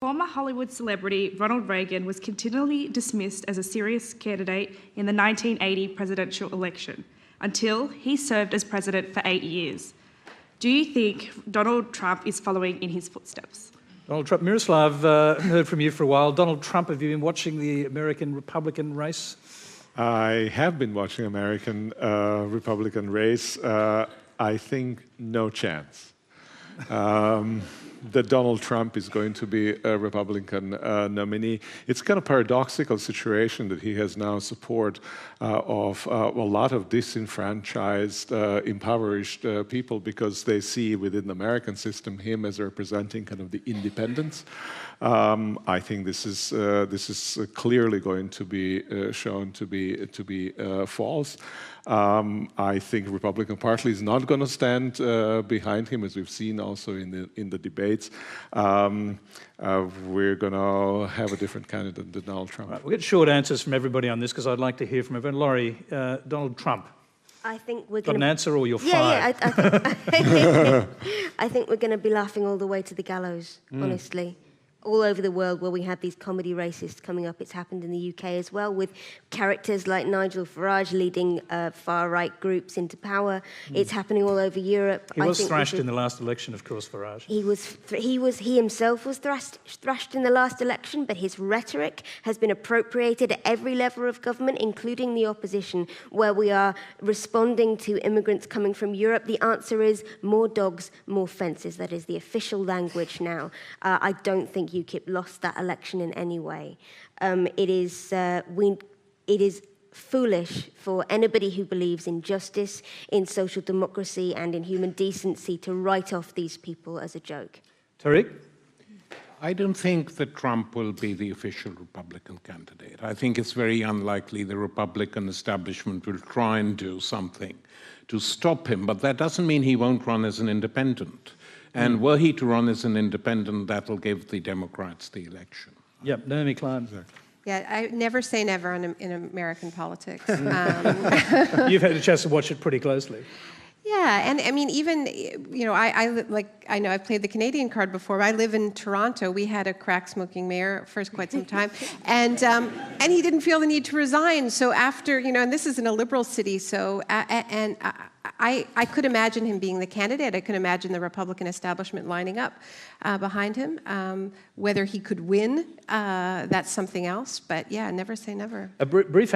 Former Hollywood celebrity Ronald Reagan was continually dismissed as a serious candidate in the 1980 presidential election, until he served as president for 8 years. Do you think Donald Trump is following in his footsteps? Donald Trump. Miroslav, haven't heard from you for a while. Donald Trump, have you been watching the American Republican race? I have been watching American Republican race. I think no chance that Donald Trump is going to be a Republican nominee. It's kind of paradoxical situation that he has now support of a lot of disenfranchised, impoverished people, because they see within the American system him as representing kind of the independents. I think this is clearly going to be shown to be false. I think Republican Party is not going to stand behind him, as we've seen also in the debates. We're going to have a different candidate than Donald Trump. Right, we'll get short answers from everybody on this, because I'd like to hear from everyone. Laurie, Donald Trump. I think we're got an answer, or you're fired? Yeah, I think we're going to be laughing all the way to the gallows, honestly. All over the world where we have these comedy racists coming up. It's happened in the UK as well, with characters like Nigel Farage leading far-right groups into power. It's happening all over Europe. He was thrashed in the last election, of course, Farage. He himself was thrashed in the last election, but his rhetoric has been appropriated at every level of government, including the opposition, where we are responding to immigrants coming from Europe. The answer is more dogs, more fences. That is the official language now. I don't think UKIP lost that election in any way. It is foolish for anybody who believes in justice, in social democracy, and in human decency to write off these people as a joke. Tariq? I don't think that Trump will be the official Republican candidate. I think it's very unlikely the Republican establishment will try and do something to stop him, but that doesn't mean he won't run as an independent. And were he to run as an independent, that'll give the Democrats the election. Yep, Naomi Klein. Exactly. Yeah, I never say never in American politics. You've had a chance to watch it pretty closely. Yeah, and I mean, even, you know, I know I've played the Canadian card before, but I live in Toronto. We had a crack-smoking mayor for quite some time, and he didn't feel the need to resign. So after, you know, and this is in a liberal city, so, I could imagine him being the candidate. I could imagine the Republican establishment lining up behind him. Whether he could win, that's something else, but yeah, never say never. A brief